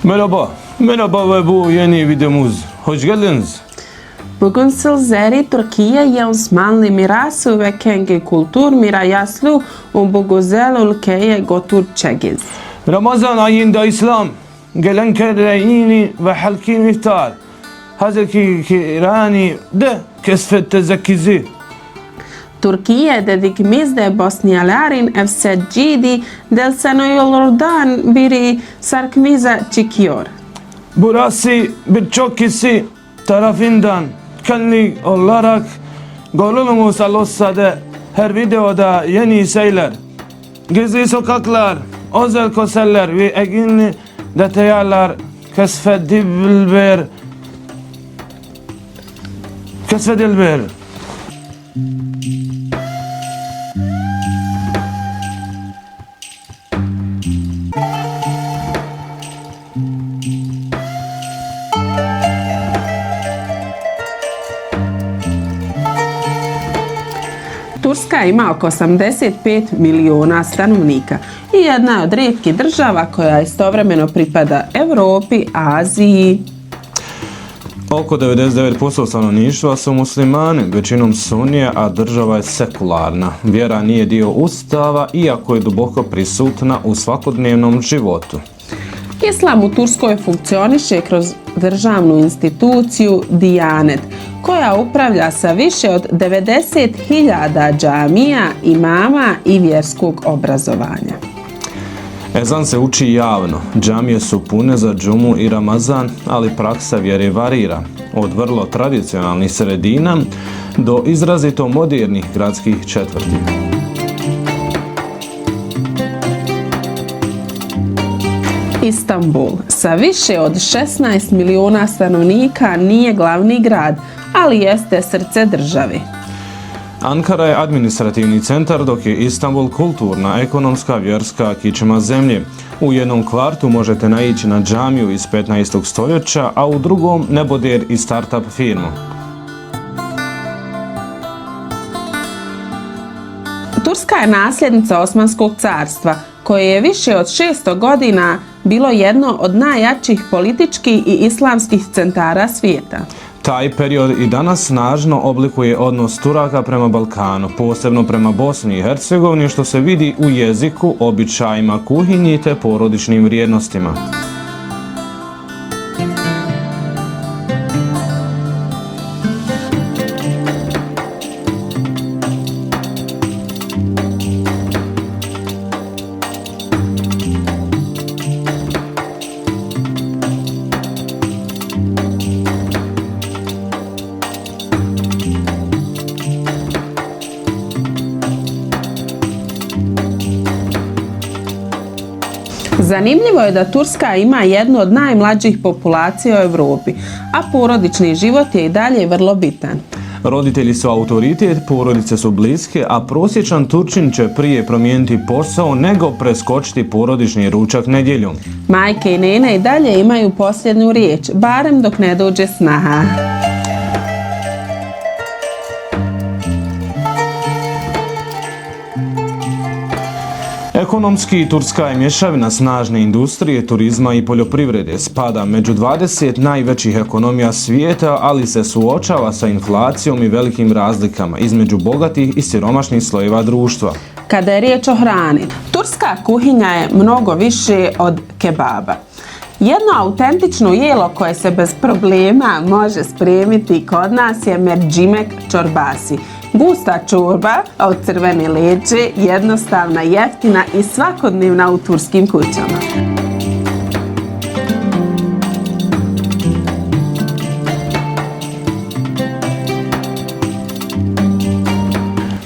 Merhaba ve bu yeni videomuz. Hoş geldiniz. Bugün sizleri Türkiye'ye Osmanlı mirası ve kendi kültür mirasını bu güzel ülkeye götüreceğiz. Ramazan ayında İslam geleneğini ve halkı iftar. Hazreti Kirani de keşfette zekizi. Türkiye dedikimizde Bosniyaların efsecidi del senaryolardan biri sarkmiza çıkıyor. Burası birçok kişi tarafından kendi olarak görülmüş olsa da her videoda yeni şeyler, gizli sokaklar, özel konserler ve ilginç detaylar keşfedilebilir. Turska ima oko 85 milijuna stanovnika i jedna je od rijetkih država koja istovremeno pripada Europi, Aziji. Oko 99% stanovništva su muslimani, većinom sunije, a država je sekularna. Vjera nije dio ustava, iako je duboko prisutna u svakodnevnom životu. Islam u Turskoj funkcioniše kroz državnu instituciju Dijanet, koja upravlja sa više od 90.000 džamija, imama i vjerskog obrazovanja. Ezan se uči javno, džamije su pune za džumu i Ramazan, ali praksa vjere varira, od vrlo tradicionalnih sredina do izrazito modernih gradskih četvrti. Istanbul sa više od 16 milijuna stanovnika nije glavni grad, ali jeste srce države. Ankara je administrativni centar, dok je Istanbul kulturna, ekonomska, vjerska kičma zemlje. U jednom kvartu možete naići na džamiju iz 15. stoljeća, a u drugom neboder i startup firmu. Turska je nasljednica Osmanskog carstva, koje je više od 600 godina bilo jedno od najjačih političkih i islamskih centara svijeta. Taj period i danas snažno oblikuje odnos Turaka prema Balkanu, posebno prema Bosni i Hercegovini, što se vidi u jeziku, običajima, kuhinji te porodičnim vrijednostima. Zanimljivo je da Turska ima jednu od najmlađih populacija u Europi, a porodični život je i dalje vrlo bitan. Roditelji su autoritet, porodice su bliske, a prosječan Turčin će prije promijeniti posao nego preskočiti porodični ručak nedjeljom. Majke i nene i dalje imaju posljednju riječ, barem dok ne dođe snaha. Ekonomski, Turska je mješavina snažne industrije, turizma i poljoprivrede. Spada među 20 najvećih ekonomija svijeta, ali se suočava sa inflacijom i velikim razlikama između bogatih i siromašnih slojeva društva. Kada je riječ o hrani, turska kuhinja je mnogo više od kebaba. Jedno autentično jelo koje se bez problema može spremiti kod nas je mercimek çorbasi. Gusta čorba od crvene leđe, jednostavna, jeftina i svakodnevna u turskim kućama.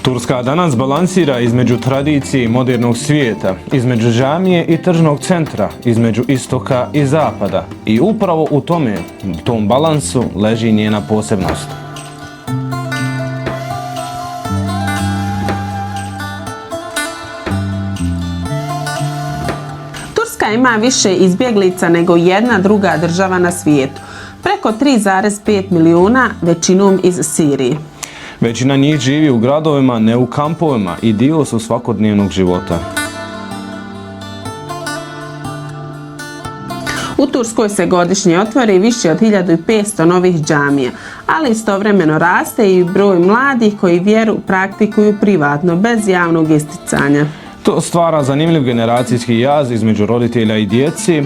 Turska danas balansira između tradicije i modernog svijeta, između džamije i tržnog centra, između istoka i zapada. I upravo u tom balansu leži njena posebnost. Turska ima više izbjeglica nego jedna druga država na svijetu. Preko 3,5 milijuna, većinom iz Sirije. Većina njih živi u gradovima, ne u kampovima i dio su svakodnevnog života. U Turskoj se godišnje otvori više od 1500 novih džamija, ali istovremeno raste i broj mladih koji vjeru praktikuju privatno, bez javnog isticanja. To stvara zanimljiv generacijski jaz između roditelja i djeci.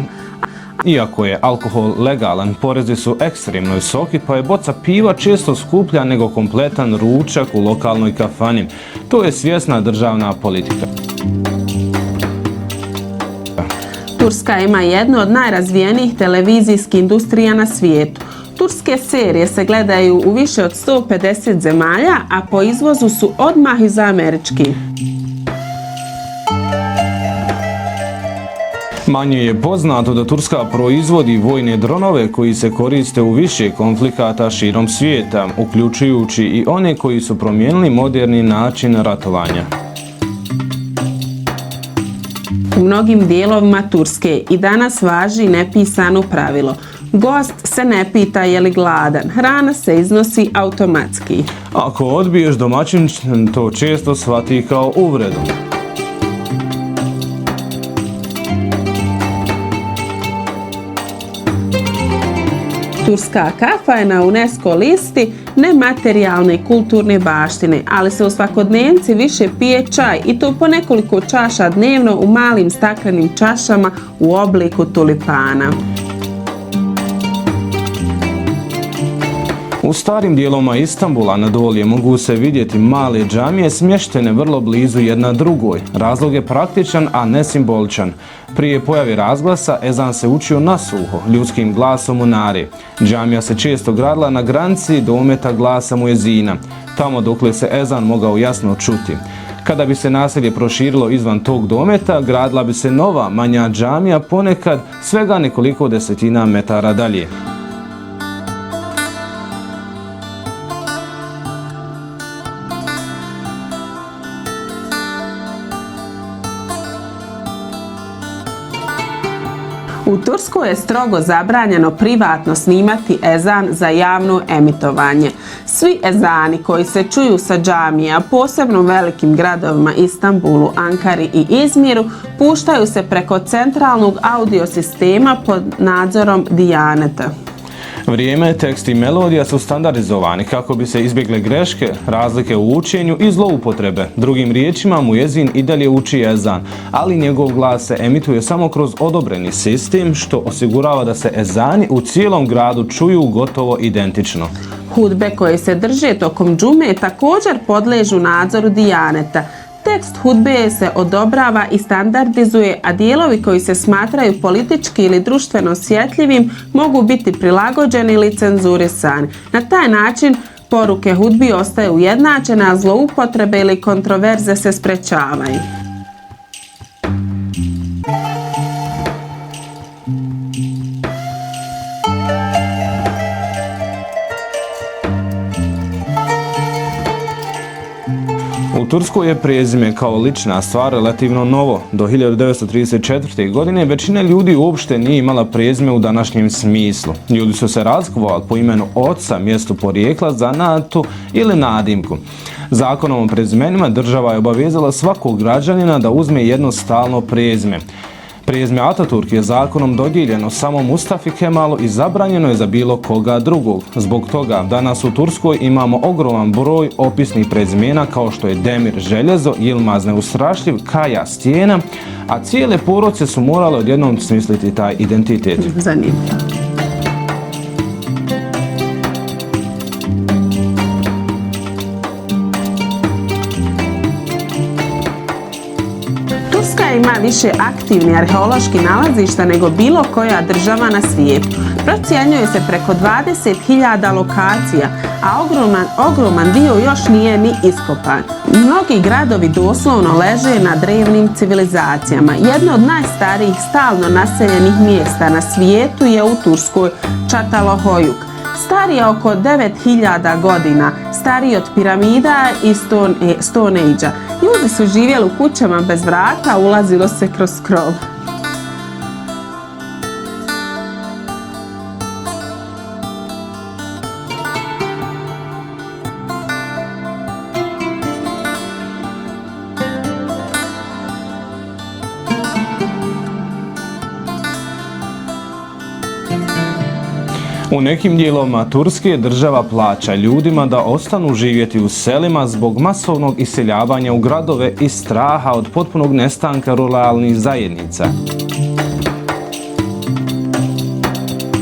Iako je alkohol legalan, porezi su ekstremno visoki, pa je boca piva često skuplja nego kompletan ručak u lokalnoj kafani. To je svjesna državna politika. Turska ima jednu od najrazvijenijih televizijskih industrija na svijetu. Turske serije se gledaju u više od 150 zemalja, a po izvozu su odmah iza američkih. Manje je poznato da Turska proizvodi vojne dronove koji se koriste u više konflikata širom svijeta, uključujući i one koji su promijenili moderni način ratovanja. U mnogim dijelovima Turske i danas važi nepisano pravilo. Gost se ne pita je li gladan, hrana se iznosi automatski. Ako odbiješ, domaćin to često shvati kao uvredu. Turska kafa je na UNESCO listi nematerijalne i kulturne baštine, ali se u svakodnevnici više pije čaj i to po nekoliko čaša dnevno u malim staklenim čašama u obliku tulipana. U starim dijelovima Istanbula na Dolje mogu se vidjeti male džamije smještene vrlo blizu jedna drugoj. Razlog je praktičan, a ne simboličan. Prije pojave razglasa ezan se učio na suho, ljudskim glasom u nari. Džamija se često gradila na granici dometa glasa muezina, tamo dokle se ezan mogao jasno čuti. Kada bi se naselje proširilo izvan tog dometa, gradila bi se nova, manja džamija, ponekad svega nekoliko desetina metara dalje. U Turskoj je strogo zabranjeno privatno snimati ezan za javno emitovanje. Svi ezani koji se čuju sa džamija, posebno u velikim gradovima Istanbulu, Ankari i Izmiru, puštaju se preko centralnog audio sistema pod nadzorom Dijaneta. Vrijeme, tekst i melodija su standardizovani kako bi se izbjegle greške, razlike u učenju i zloupotrebe. Drugim riječima, muezin i dalje uči ezan, ali njegov glas se emituje samo kroz odobreni sistem, što osigurava da se ezani u cijelom gradu čuju gotovo identično. Hudbe koje se drže tokom džume također podležu nadzoru Dijaneta. Tekst hudbe se odobrava i standardizuje, a dijelovi koji se smatraju politički ili društveno osjetljivim mogu biti prilagođeni ili cenzurisani. Na taj način poruke hudbi ostaju ujednačene, a zloupotrebe ili kontroverze se sprečavaju. U Turskoj je prezime kao lična stvar relativno novo. Do 1934. godine većina ljudi uopšte nije imala prezime u današnjem smislu. Ljudi su se razlikovali po imenu oca, mjestu porijekla, zanatu ili nadimku. Zakonom o prezimenima država je obavezala svakog građanina da uzme jedno stalno prezime. Prezime Ataturk je zakonom dodijeljeno samo Mustafi Kemalu i zabranjeno je za bilo koga drugog. Zbog toga danas u Turskoj imamo ogroman broj opisnih prezimena kao što je Demir željezo, Yilmaz neustrašljiv, Kaya stijena, a cijele porodice su morale odjednom smisliti taj identitet. Zanimljivo. Turska ima više aktivnih arheoloških nalazišta nego bilo koja država na svijetu. Procjenjuje se preko 20.000 lokacija, a ogroman dio još nije ni iskopan. Mnogi gradovi doslovno leže na drevnim civilizacijama. Jedno od najstarijih stalno naseljenih mjesta na svijetu je u Turskoj Çatalhöyük. Star je oko 9000 godina, stariji od piramida i Stone Age-a. Ljudi su živjeli u kućama bez vrata, ulazilo se kroz krov. U nekim dijelovima Turske država plaća ljudima da ostanu živjeti u selima zbog masovnog iseljavanja u gradove i straha od potpunog nestanka ruralnih zajednica.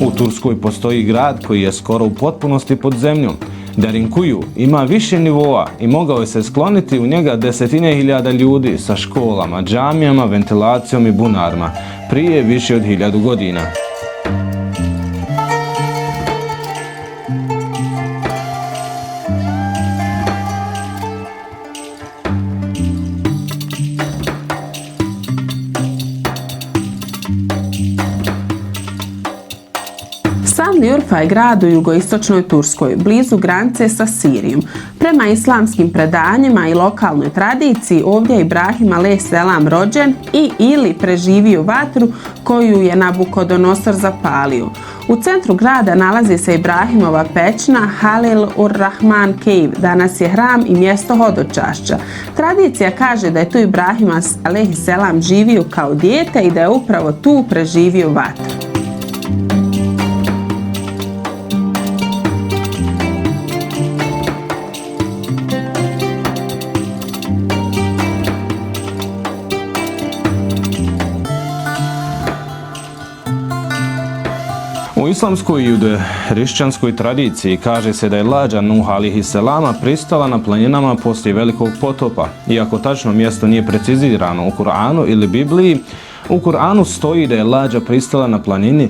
U Turskoj postoji grad koji je skoro u potpunosti pod zemljom. Derinkuju ima više nivoa i mogao je se skloniti u njega desetine hiljada ljudi sa školama, džamijama, ventilacijom i bunarima prije više od 1000 godina. Sanliurfa je grad u jugoistočnoj Turskoj, blizu granice sa Sirijom. Prema islamskim predanjima i lokalnoj tradiciji, ovdje je Ibrahim a.s. rođen i ili preživio vatru koju je Nabukodonosor zapalio. U centru grada nalazi se Ibrahimova pećina Halil ur-Rahman Cave, danas je hram i mjesto hodočašća. Tradicija kaže da je tu Ibrahim a.s. živio kao dijete i da je upravo tu preživio vatru. U islamskoj i judeo-hrišćanskoj tradiciji kaže se da je lađa Nuh a.s. pristala na planinama poslije velikog potopa. Iako tačno mjesto nije precizirano u Kur'anu ili Bibliji, u Kur'anu stoji da je lađa pristala na planini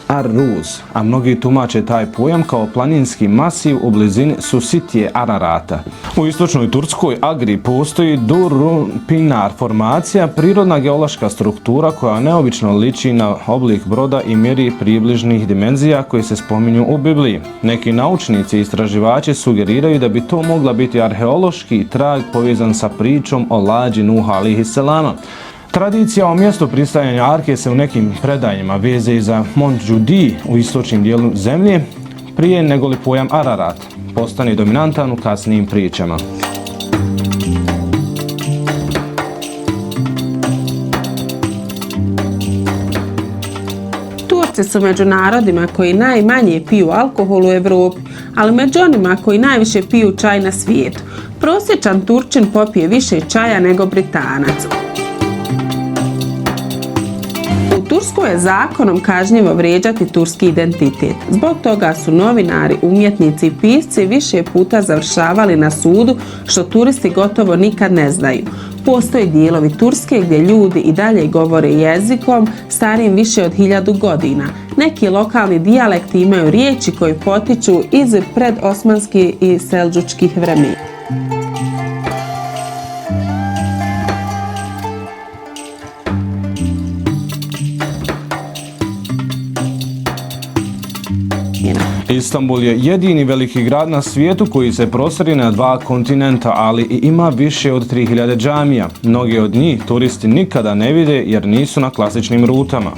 Ar-Ruz, a mnogi tumače taj pojam kao planinski masiv u blizini Susitije Ararata. U istočnoj Turskoj Agri postoji Dur-Pinar formacija, prirodna geološka struktura koja neobično liči na oblik broda i mjeri približnih dimenzija koji se spominju u Bibliji. Neki naučnici i istraživači sugeriraju da bi to mogla biti arheološki trag povezan sa pričom o lađi Nuha a.s. Tradicija o mjestu pristajanja arke se u nekim predanjima veže za Mont Judi u istočnim dijelu zemlje prije nego li pojam Ararat postane dominantan u kasnijim pričama. Turci su među narodima koji najmanje piju alkohol u Europi, ali među onima koji najviše piju čaj na svijetu. Prosječan Turčin popije više čaja nego Britanac. U Turskoj je zakonom kažnjivo vrijeđati turski identitet. Zbog toga su novinari, umjetnici i pisci više puta završavali na sudu, što turisti gotovo nikad ne znaju. Postoje dijelovi Turske gdje ljudi i dalje govore jezikom starijim više od 1000 godina. Neki lokalni dijalekti imaju riječi koji potiču iz predosmanskih i selđučkih vremena. Istanbul je jedini veliki grad na svijetu koji se prostire na 2 kontinenta, ali i ima više od 3000 džamija. Mnogi od njih turisti nikada ne vide jer nisu na klasičnim rutama.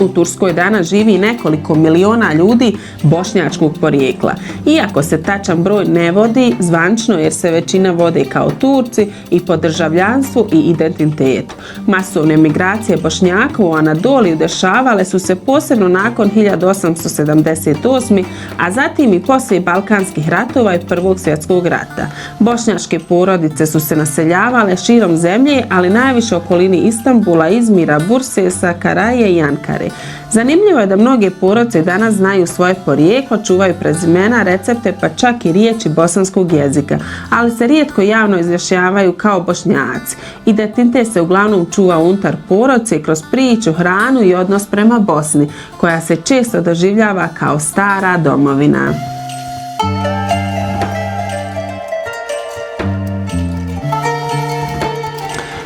U Turskoj danas živi nekoliko miliona ljudi bošnjačkog porijekla. Iako se tačan broj ne vodi zvanično jer se većina vode kao Turci i po državljanstvu i identitetu. Masovne migracije Bošnjaka u Anadoliju dešavale su se posebno nakon 1878. a zatim i poslije Balkanskih ratova i Prvog svjetskog rata. Bošnjačke porodice su se naseljavale širom zemlje, ali najviše u okolini Istanbula, Izmira, Burse, Sakaraje i Ankare. Zanimljivo je da mnoge porodice danas znaju svoje porijeklo, čuvaju prezimena, recepte pa čak i riječi bosanskog jezika, ali se rijetko javno izjašnjavaju kao Bošnjaci. Identitet se uglavnom čuva unutar porodice kroz priču, hranu i odnos prema Bosni, koja se često doživljava kao stara domovina.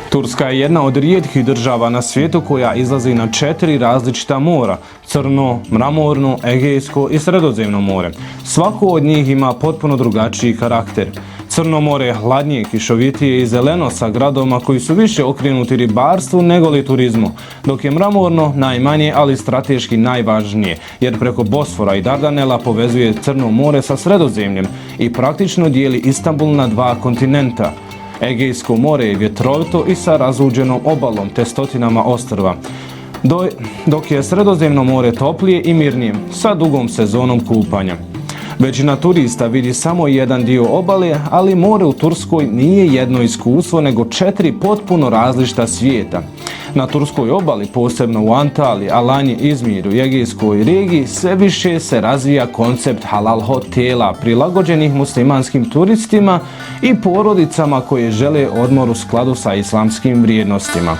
Turska je jedna od rijetkih država na svijetu koja izlazi na 4 različita mora: Crno, Mramorno, Egejsko i Sredozemno more. Svako od njih ima potpuno drugačiji karakter. Crno more je hladnije, kišovitije i zeleno sa gradovima koji su više okrenuti ribarstvu nego li turizmu, dok je Mramorno najmanje, ali strateški najvažnije, jer preko Bosfora i Dardanela povezuje Crno more sa Sredozemljem i praktično dijeli Istanbul na dva kontinenta. Egejsko more je vjetrovito i sa razuđenom obalom te stotinama ostrva, dok je Sredozemno more toplije i mirnije, sa dugom sezonom kupanja. Većina turista vidi samo jedan dio obale, ali more u Turskoj nije jedno iskustvo, nego 4 potpuno različita svijeta. Na turskoj obali, posebno u Antaliji, Alanji, Izmiru i Egejskoj regiji, sve više se razvija koncept halal hotela, prilagođenih muslimanskim turistima i porodicama koje žele odmor u skladu sa islamskim vrijednostima.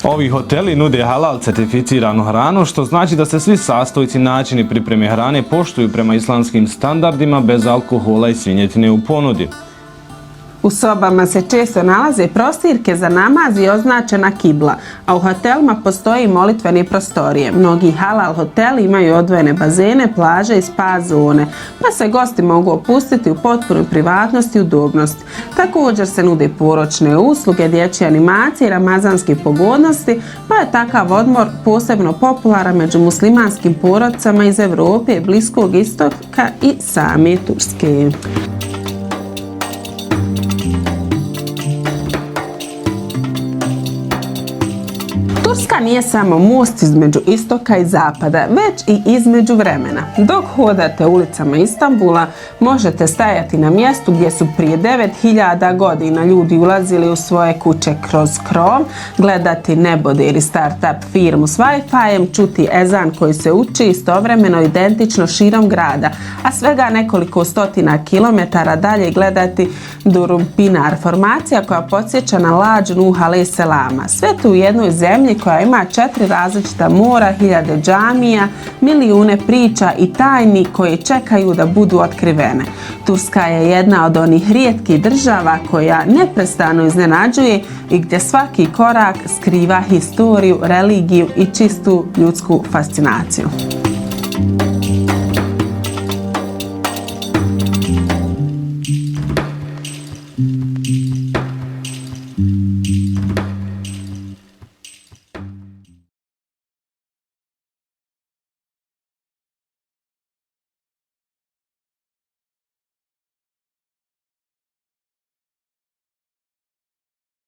Ovi hoteli nude halal certificiranu hranu, što znači da se svi sastojci i načini pripreme hrane poštuju prema islamskim standardima bez alkohola i svinjetine u ponudi. U sobama se često nalaze prostirke za namaz i označena kibla, a u hotelima postoji molitvene prostorije. Mnogi halal hoteli imaju odvojene bazene, plaže i spa zone, pa se gosti mogu opustiti u potpunoj privatnosti i udobnosti. Također se nude poročne usluge, dječje animacije i ramazanske pogodnosti, pa je takav odmor posebno popularan među muslimanskim porodicama iz Europe, Bliskog istoka i same Turske. Turska nije samo most između istoka i zapada, već i između vremena. Dok hodate ulicama Istanbula, možete stajati na mjestu gdje su prije 9000 godina ljudi ulazili u svoje kuće kroz krov, gledati nebode ili start-up firmu s Wi-Fi-em, čuti ezan koji se uči istovremeno identično širom grada, a svega nekoliko stotina kilometara dalje gledati Duruppinar, formacija koja podsjeća na lađ Nuh a.s. Sve to u jednoj zemlji koja ima 4 različita mora, 1000 džamija, milijune priča i tajni koje čekaju da budu otkrivene. Turska je jedna od onih rijetkih država koja neprestano iznenađuje i gdje svaki korak skriva historiju, religiju i čistu ljudsku fascinaciju.